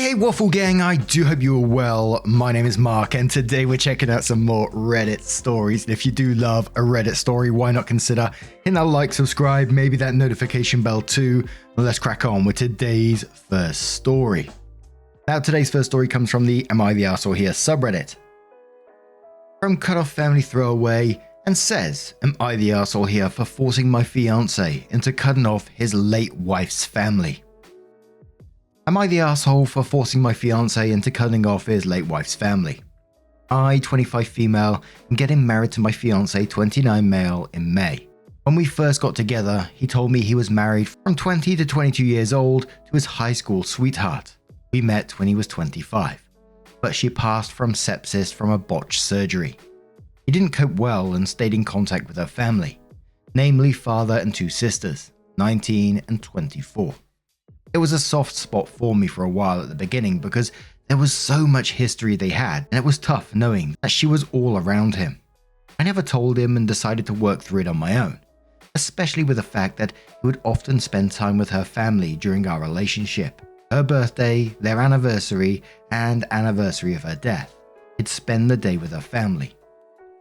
Hey Waffle Gang, I do hope you are well. My name is Mark and today we're checking out some more Reddit stories. And if you do love a Reddit story, why not consider hitting that like, subscribe, maybe that notification bell too. And let's crack on with today's first story. Now today's first story comes from the Am I the Arsehole Here subreddit. From Cut Off Family Throwaway and says, am I the arsehole here for forcing my fiance into cutting off his late wife's family? Am I the arsehole for forcing my fiance into cutting off his late wife's family? I, 25 female, am getting married to my fiance, 29 male, in May. When we first got together, he told me he was married from 20 to 22 years old to his high school sweetheart. We met when he was 25, but she passed from sepsis from a botched surgery. He didn't cope well and stayed in contact with her family, namely father and two sisters, 19 and 24. It was a soft spot for me for a while at the beginning because there was so much history they had, and it was tough knowing that she was all around him. I never told him and decided to work through it on my own, especially with the fact that he would often spend time with her family during our relationship. Her birthday, their anniversary, and anniversary of her death. He'd spend the day with her family.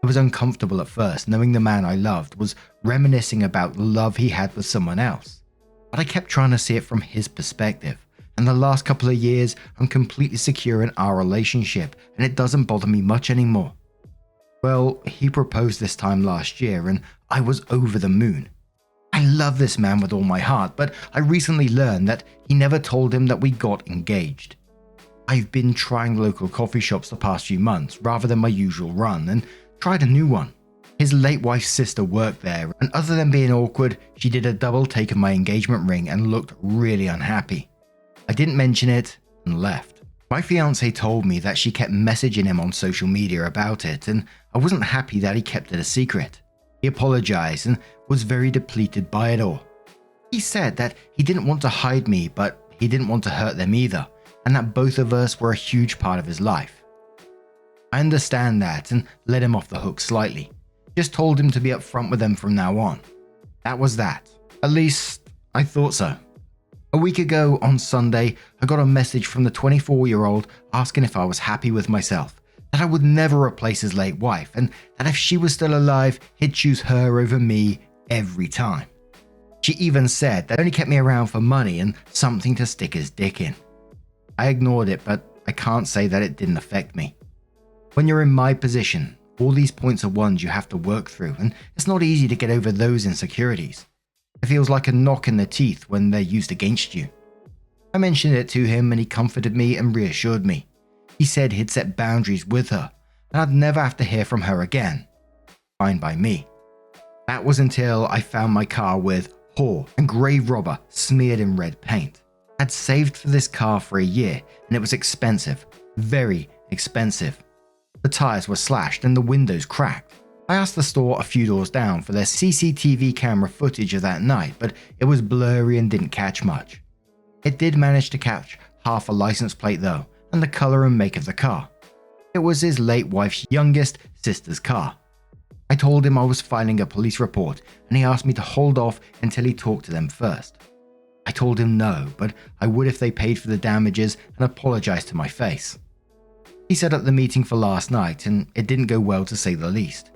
I was uncomfortable at first knowing the man I loved was reminiscing about the love he had with someone else. But I kept trying to see it from his perspective, and the last couple of years I'm completely secure in our relationship and it doesn't bother me much anymore. Well, he proposed this time last year and I was over the moon. I love this man with all my heart, but I recently learned that he never told him that we got engaged. I've been trying local coffee shops the past few months rather than my usual run and tried a new one. His late wife's sister worked there, and other than being awkward, she did a double take of my engagement ring and looked really unhappy. I didn't mention it and left. My fiance told me that she kept messaging him on social media about it, and I wasn't happy that he kept it a secret. He apologized and was very depleted by it all. He said that he didn't want to hide me, but he didn't want to hurt them either, and that both of us were a huge part of his life. I understand that and let him off the hook slightly. Just told him to be upfront with them from now on. That was that. At least, I thought so. A week ago on Sunday, I got a message from the 24-year-old asking if I was happy with myself, that I would never replace his late wife, and that if she was still alive, he'd choose her over me every time. She even said that only kept me around for money and something to stick his dick in. I ignored it, but I can't say that it didn't affect me. When you're in my position, all these points are ones you have to work through, and it's not easy to get over those insecurities. It feels like a knock in the teeth when they're used against you. I mentioned it to him and he comforted me and reassured me. He said he'd set boundaries with her, and I'd never have to hear from her again. Fine by me. That was until I found my car with whore and grave robber smeared in red paint. I'd saved for this car for a year, and it was expensive, very expensive. The tires were slashed and the windows cracked. I asked the store a few doors down for their CCTV camera footage of that night, but it was blurry and didn't catch much. It did manage to catch half a license plate though, and the color and make of the car. It was his late wife's youngest sister's car. I told him I was filing a police report, and he asked me to hold off until he talked to them first. I told him no, but I would if they paid for the damages and apologized to my face. He set up the meeting for last night, and it didn't go well to say the least.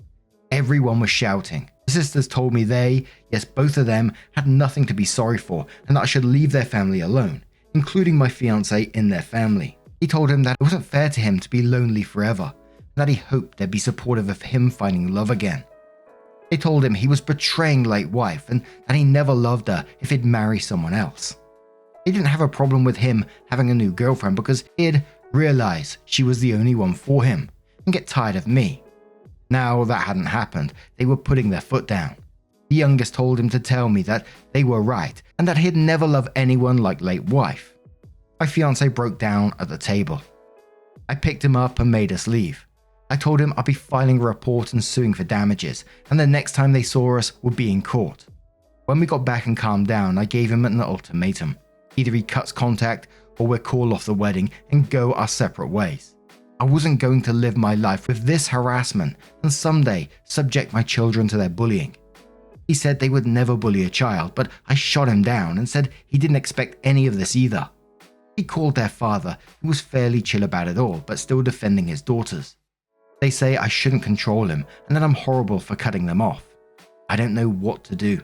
Everyone was shouting. The sisters told me they, yes both of them, had nothing to be sorry for and that I should leave their family alone, including my fiance in their family. He told him that it wasn't fair to him to be lonely forever, and that he hoped they'd be supportive of him finding love again. They told him he was betraying late wife and that he never loved her if he'd marry someone else. They didn't have a problem with him having a new girlfriend because he'd realize she was the only one for him and get tired of me. Now that hadn't happened, they were putting their foot down. The youngest told him to tell me that they were right and that he'd never love anyone like late wife. My fiance broke down at the table. I picked him up and made us leave. I told him I'd be filing a report and suing for damages, and the next time they saw us would be in court. When we got back and calmed down, I gave him an ultimatum. Either he cuts contact or we'll call off the wedding and go our separate ways. I wasn't going to live my life with this harassment and someday subject my children to their bullying. He said they would never bully a child, but I shot him down and said he didn't expect any of this either. He called their father, who was fairly chill about it all, but still defending his daughters. They say I shouldn't control him and that I'm horrible for cutting them off. I don't know what to do.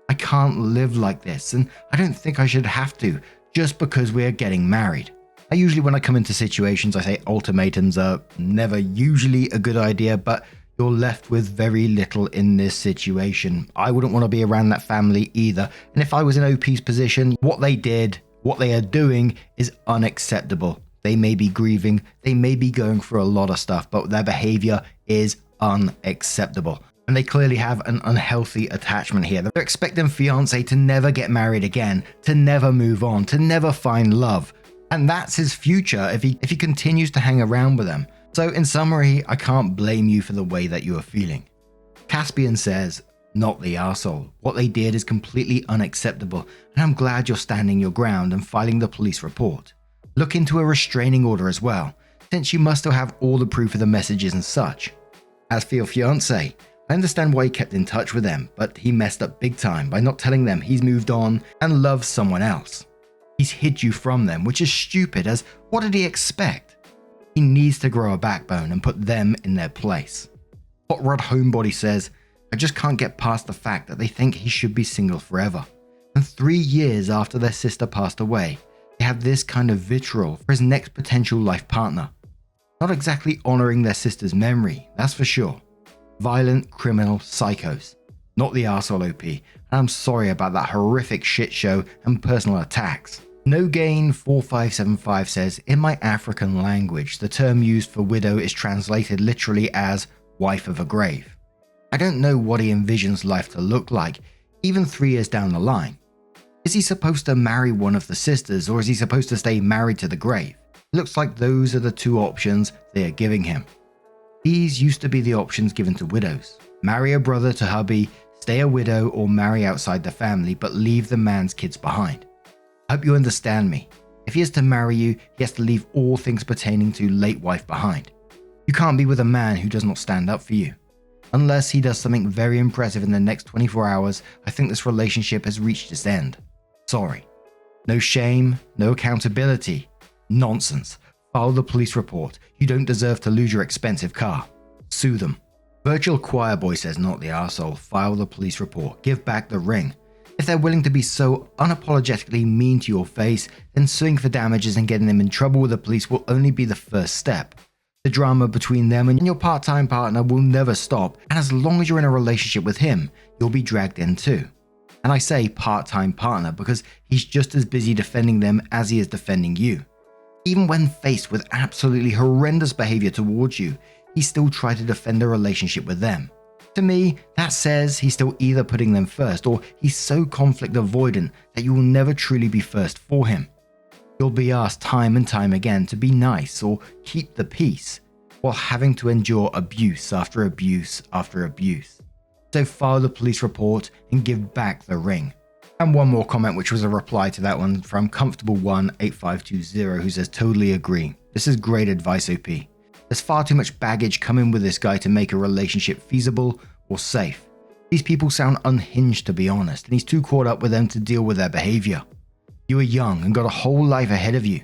I can't live like this, and I don't think I should have to, just because we are getting married. When I come into situations, I say ultimatums are never usually a good idea, but you're left with very little in this situation. I wouldn't want to be around that family either, and if I was in OP's position, what they are doing is unacceptable. They may be grieving, they may be going through a lot of stuff, but their behavior is unacceptable. And they clearly have an unhealthy attachment here. They're expecting Fiance to never get married again, to never move on, to never find love. And that's his future if he continues to hang around with them. So in summary, I can't blame you for the way that you are feeling. Caspian says, not the arsehole. What they did is completely unacceptable, and I'm glad you're standing your ground and filing the police report. Look into a restraining order as well, since you must still have all the proof of the messages and such. As for your fiancé, I understand why he kept in touch with them, but he messed up big time by not telling them he's moved on and loves someone else. He's hid you from them, which is stupid, as what did he expect? He needs to grow a backbone and put them in their place. Hot Rod Homebody says, I just can't get past the fact that they think he should be single forever. And 3 years after their sister passed away, they have this kind of vitriol for his next potential life partner. Not exactly honoring their sister's memory, that's for sure. Violent criminal psychos. Not the arsehole OP, and I'm sorry about that horrific shit show and personal attacks. No Gain 4575 says, in my African language, the term used for widow is translated literally as wife of a grave. I don't know what he envisions life to look like, even 3 years down the line. Is he supposed to marry one of the sisters, or is he supposed to stay married to the grave? It looks like those are the 2 options they are giving him. These used to be the options given to widows. Marry a brother to hubby, stay a widow, or marry outside the family but leave the man's kids behind. I hope you understand me. If he is to marry you, he has to leave all things pertaining to late wife behind. You can't be with a man who does not stand up for you. Unless he does something very impressive in the next 24 hours, I think this relationship has reached its end. Sorry. No shame, no accountability. Nonsense. File the police report. You don't deserve to lose your expensive car. Sue them. Virtual Choir Boy says, not the arsehole. File the police report. Give back the ring. If they're willing to be so unapologetically mean to your face, then suing for damages and getting them in trouble with the police will only be the first step. The drama between them and your part-time partner will never stop, and as long as you're in a relationship with him, you'll be dragged in too. And I say part-time partner because he's just as busy defending them as he is defending you. Even when faced with absolutely horrendous behavior towards you, he still tried to defend a relationship with them. To me, that says he's still either putting them first, or he's so conflict avoidant that you will never truly be first for him. You'll be asked time and time again to be nice or keep the peace, while having to endure abuse after abuse after abuse. So file the police report and give back the ring. And one more comment, which was a reply to that one from Comfortable18520, who says, totally agree. This is great advice, OP. There's far too much baggage coming with this guy to make a relationship feasible or safe. These people sound unhinged, to be honest, and he's too caught up with them to deal with their behavior. You are young and got a whole life ahead of you.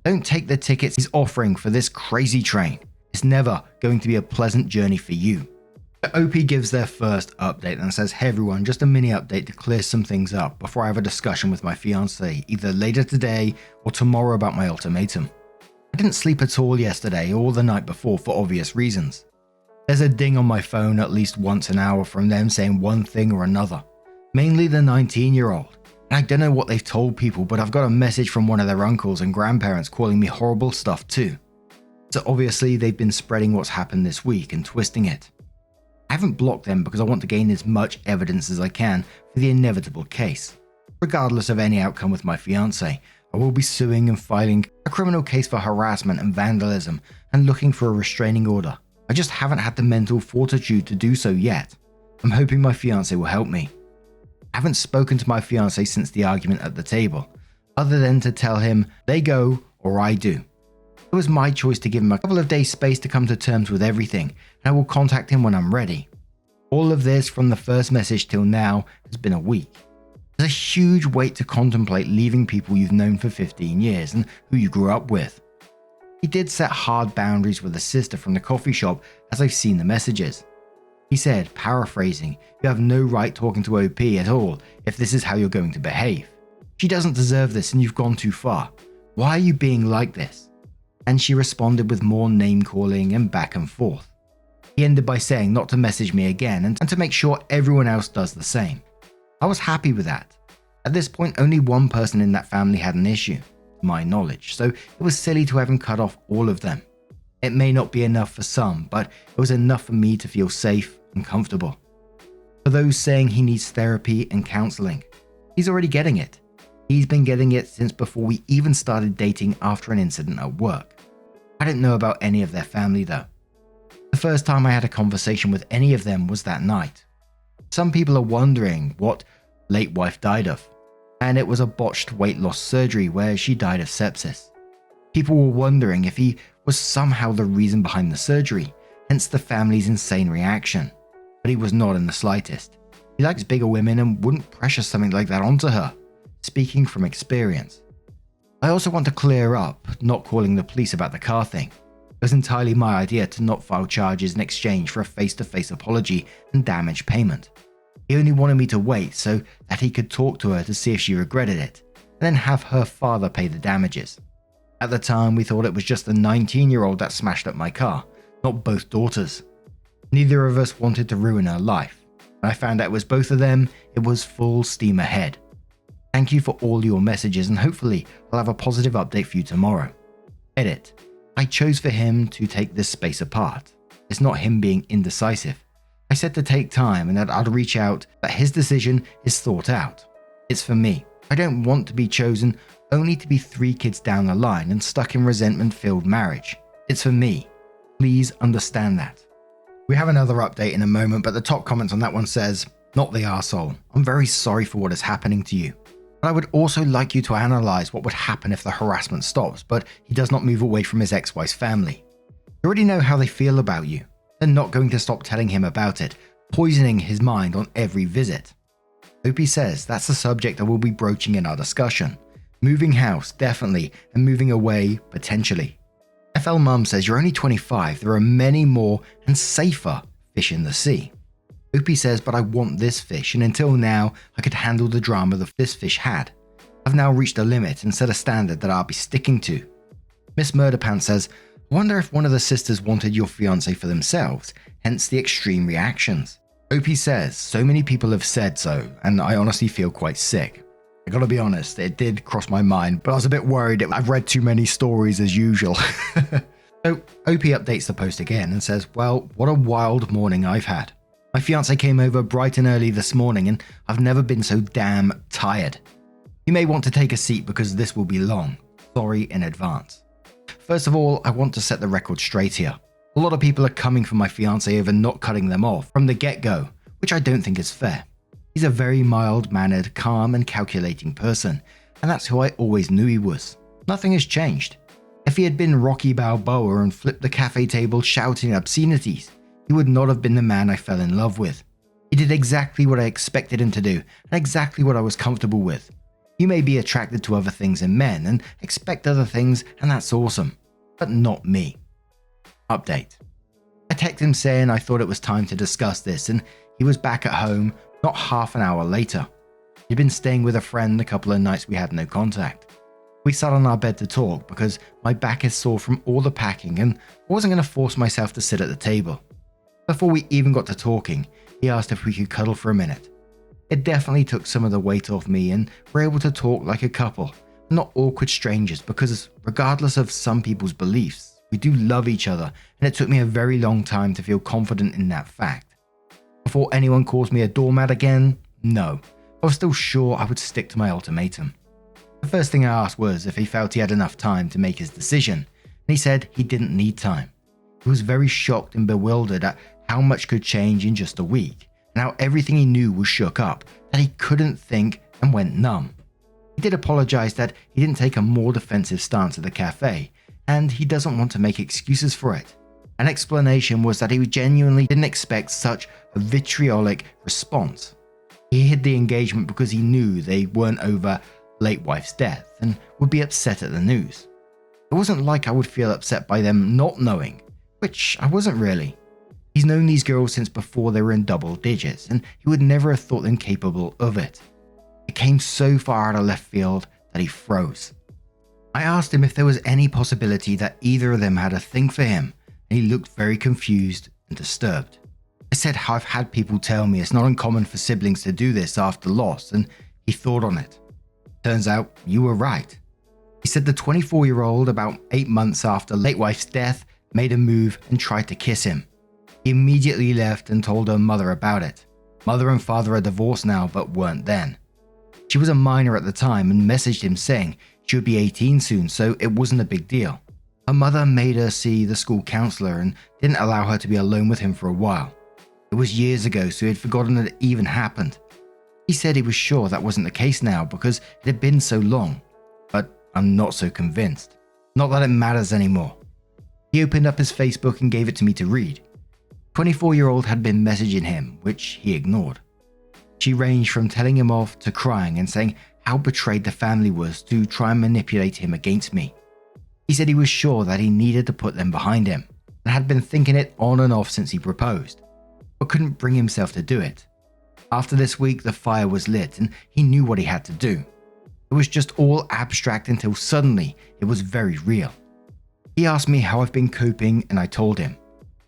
Don't take the tickets he's offering for this crazy train. It's never going to be a pleasant journey for you. OP gives their first update and says, hey everyone, just a mini update to clear some things up before I have a discussion with my fiancé, either later today or tomorrow about my ultimatum. I didn't sleep at all yesterday or the night before for obvious reasons. There's a ding on my phone at least once an hour from them saying one thing or another, mainly the 19-year-old. And I don't know what they've told people, but I've got a message from one of their uncles and grandparents calling me horrible stuff too. So obviously they've been spreading what's happened this week and twisting it. I haven't blocked them because I want to gain as much evidence as I can for the inevitable case. Regardless of any outcome with my fiancé, I will be suing and filing a criminal case for harassment and vandalism and looking for a restraining order. I just haven't had the mental fortitude to do so yet. I'm hoping my fiancé will help me. I haven't spoken to my fiancé since the argument at the table, other than to tell him they go or I do. It was my choice to give him a couple of days space to come to terms with everything, and I will contact him when I'm ready. All of this from the first message till now has been a week. There's a huge weight to contemplate leaving people you've known for 15 years and who you grew up with. He did set hard boundaries with a sister from the coffee shop, as I've seen the messages. He said, paraphrasing, "You have no right talking to OP at all if this is how you're going to behave. She doesn't deserve this and you've gone too far. Why are you being like this?" And she responded with more name calling and back and forth. He ended by saying not to message me again and to make sure everyone else does the same. I was happy with that. At this point, only one person in that family had an issue, to my knowledge, so it was silly to have him cut off all of them. It may not be enough for some, but it was enough for me to feel safe and comfortable. For those saying he needs therapy and counseling, he's already getting it. He's been getting it since before we even started dating after an incident at work. I didn't know about any of their family though. The first time I had a conversation with any of them was that night. Some people are wondering what late wife died of, and it was a botched weight loss surgery where she died of sepsis. People were wondering if he was somehow the reason behind the surgery, hence the family's insane reaction. But he was not in the slightest. He likes bigger women and wouldn't pressure something like that onto her, speaking from experience. I also want to clear up not calling the police about the car thing. It was entirely my idea to not file charges in exchange for a face-to-face apology and damage payment. He only wanted me to wait so that he could talk to her to see if she regretted it, and then have her father pay the damages. At the time, we thought it was just the 19-year-old that smashed up my car, not both daughters. Neither of us wanted to ruin her life. When I found out it was both of them, it was full steam ahead. Thank you for all your messages, and hopefully I'll have a positive update for you tomorrow. Edit. I chose for him to take this space apart. It's not him being indecisive. I said to take time and that I'd reach out, that his decision is thought out. It's for me. I don't want to be chosen only to be 3 kids down the line and stuck in resentment-filled marriage. It's for me. Please understand that. We have another update in a moment, but the top comments on that one says, "Not the arsehole. I'm very sorry for what is happening to you. But I would also like you to analyze what would happen if the harassment stops, but he does not move away from his ex-wife's family. You already know how they feel about you. They're not going to stop telling him about it, poisoning his mind on every visit." Opie says that's the subject I will be broaching in our discussion. Moving house, definitely, and moving away, potentially. FL Mum says you're only 25, there are many more and safer fish in the sea. Opie says, but I want this fish, and until now, I could handle the drama that this fish had. I've now reached a limit and set a standard that I'll be sticking to. Miss Murderpants says, I wonder if one of the sisters wanted your fiance for themselves, hence the extreme reactions. Opie says, so many people have said so, and I honestly feel quite sick. I gotta be honest, it did cross my mind, but I was a bit worried I've read too many stories as usual. So Opie updates the post again and says, well, what a wild morning I've had. My fiance came over bright and early this morning and I've never been so damn tired. You may want to take a seat because this will be long. Sorry in advance. First of all, I want to set the record straight here. A lot of people are coming for my fiance over not cutting them off from the get-go, which I don't think is fair. He's a very mild-mannered, calm and calculating person, and that's who I always knew he was. Nothing has changed. If he had been Rocky Balboa and flipped the cafe table shouting obscenities, he would not have been the man I fell in love with. He did exactly what I expected him to do, and exactly what I was comfortable with. You may be attracted to other things in men and expect other things, and that's awesome. But not me. Update. I texted him saying I thought it was time to discuss this, and he was back at home not half an hour later. He'd been staying with a friend the couple of nights we had no contact. We sat on our bed to talk because my back is sore from all the packing and I wasn't going to force myself to sit at the table. Before we even got to talking, he asked if we could cuddle for a minute. It definitely took some of the weight off me and we're able to talk like a couple, not awkward strangers, because regardless of some people's beliefs, we do love each other and it took me a very long time to feel confident in that fact. Before anyone calls me a doormat again, no, I was still sure I would stick to my ultimatum. The first thing I asked was if he felt he had enough time to make his decision, and he said he didn't need time. He was very shocked and bewildered at how much could change in just a week, and how everything he knew was shook up, that he couldn't think and went numb. He did apologize that he didn't take a more defensive stance at the cafe, and he doesn't want to make excuses for it. An explanation was that he genuinely didn't expect such a vitriolic response. He hid the engagement because he knew they weren't over late wife's death and would be upset at the news. It wasn't like I would feel upset by them not knowing, which I wasn't really. He's known these girls since before they were in double digits, and he would never have thought them capable of it. It came so far out of left field that he froze. I asked him if there was any possibility that either of them had a thing for him, and he looked very confused and disturbed. I said how I've had people tell me it's not uncommon for siblings to do this after loss, and he thought on it. Turns out you were right. He said the 24-year-old, about 8 months after late wife's death, made a move and tried to kiss him. He immediately left and told her mother about it. Mother and father are divorced now, but weren't then. She was a minor at the time and messaged him saying she would be 18 soon, so it wasn't a big deal. Her mother made her see the school counselor and didn't allow her to be alone with him for a while. It was years ago, so he had forgotten that it even happened. He said he was sure that wasn't the case now because it had been so long, but I'm not so convinced. Not that it matters anymore. He opened up his Facebook and gave it to me to read. 24-year-old had been messaging him, which he ignored. She ranged from telling him off to crying and saying how betrayed the family was to try and manipulate him against me. He said he was sure that he needed to put them behind him and had been thinking it on and off since he proposed, but couldn't bring himself to do it. After this week, the fire was lit and he knew what he had to do. It was just all abstract until suddenly it was very real. He asked me how I've been coping and I told him.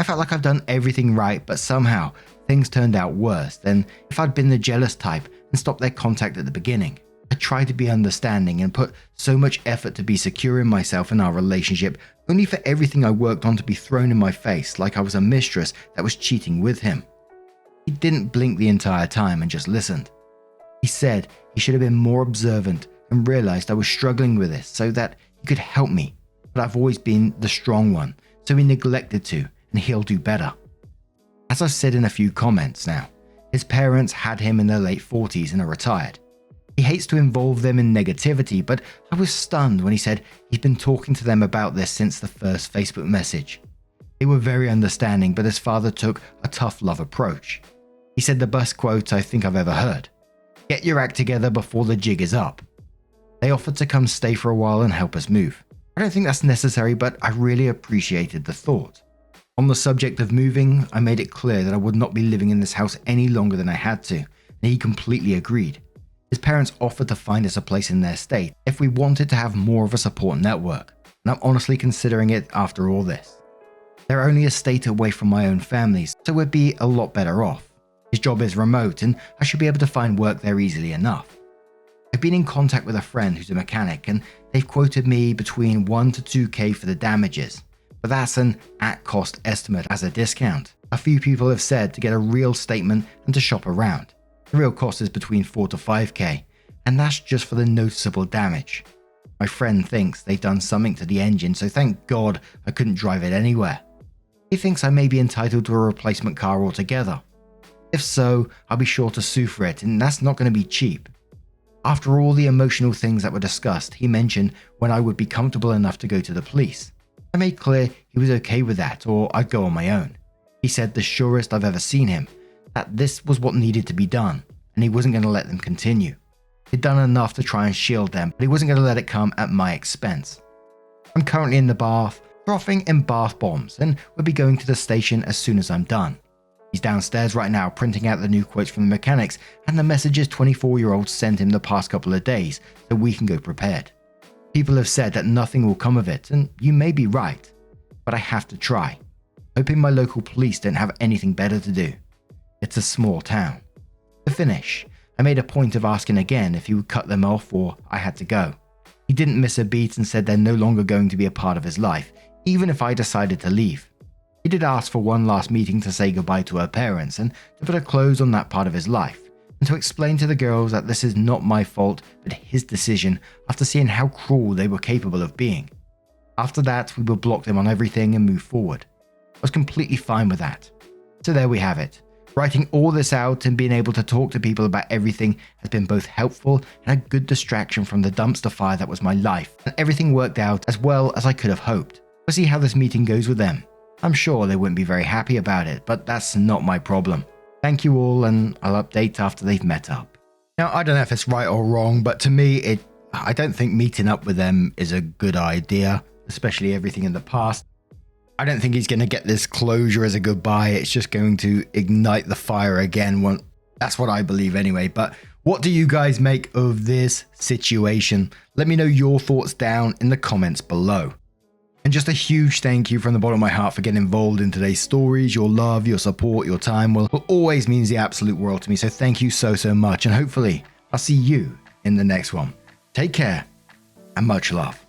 I felt like I've done everything right, but somehow things turned out worse than if I'd been the jealous type and stopped their contact at the beginning. I tried to be understanding and put so much effort to be secure in myself and our relationship, only for everything I worked on to be thrown in my face like I was a mistress that was cheating with him. He didn't blink the entire time and just listened. He said he should have been more observant and realized I was struggling with this so that he could help me, but I've always been the strong one, so he neglected to, and he'll do better. As I've said in a few comments now, his parents had him in their late 40s and are retired. He hates to involve them in negativity, but I was stunned when he said he's been talking to them about this since the first Facebook message. They were very understanding, but his father took a tough love approach. He said the best quote I think I've ever heard: "Get your act together before the jig is up." They offered to come stay for a while and help us move. I don't think that's necessary, but I really appreciated the thought. On the subject of moving, I made it clear that I would not be living in this house any longer than I had to, and he completely agreed. His parents offered to find us a place in their state if we wanted to have more of a support network, and I'm honestly considering it after all this. They're only a state away from my own family, so we'd be a lot better off. His job is remote, and I should be able to find work there easily enough. I've been in contact with a friend who's a mechanic, and they've quoted me between 1 to 2k for the damages, but that's an at-cost estimate as a discount. A few people have said to get a real statement and to shop around. The real cost is between 4 to 5k, and that's just for the noticeable damage. My friend thinks they've done something to the engine, so thank God I couldn't drive it anywhere. He thinks I may be entitled to a replacement car altogether. If so, I'll be sure to sue for it, and that's not going to be cheap. After all the emotional things that were discussed, he mentioned when I would be comfortable enough to go to the police. I made clear he was okay with that, or I'd go on my own. He said the surest I've ever seen him, that this was what needed to be done, and he wasn't going to let them continue. He'd done enough to try and shield them, but he wasn't going to let it come at my expense. I'm currently in the bath, frothing in bath bombs, and will be going to the station as soon as I'm done. He's downstairs right now printing out the new quotes from the mechanics and the messages 24-year-old sent him the past couple of days so we can go prepared. People have said that nothing will come of it, and you may be right, but I have to try, hoping my local police don't have anything better to do. It's a small town. To finish, I made a point of asking again if he would cut them off or I had to go. He didn't miss a beat and said they're no longer going to be a part of his life, even if I decided to leave. He did ask for one last meeting to say goodbye to her parents and to put a close on that part of his life, and to explain to the girls that this is not my fault but his decision after seeing how cruel they were capable of being. After that, we would block them on everything and move forward. I was completely fine with that. So there we have it. Writing all this out and being able to talk to people about everything has been both helpful and a good distraction from the dumpster fire that was my life, and everything worked out as well as I could have hoped. We'll see how this meeting goes with them. I'm sure they wouldn't be very happy about it, but that's not my problem. Thank you all, and I'll update after they've met up. Now, I don't know if it's right or wrong, but to me, I don't think meeting up with them is a good idea, especially everything in the past. I don't think he's going to get this closure as a goodbye. It's just going to ignite the fire again. That's what I believe anyway. But what do you guys make of this situation? Let me know your thoughts down in the comments below. And just a huge thank you from the bottom of my heart for getting involved in today's stories. Your love, your support, your time will always means the absolute world to me. So thank you so much. And hopefully I'll see you in the next one. Take care and much love.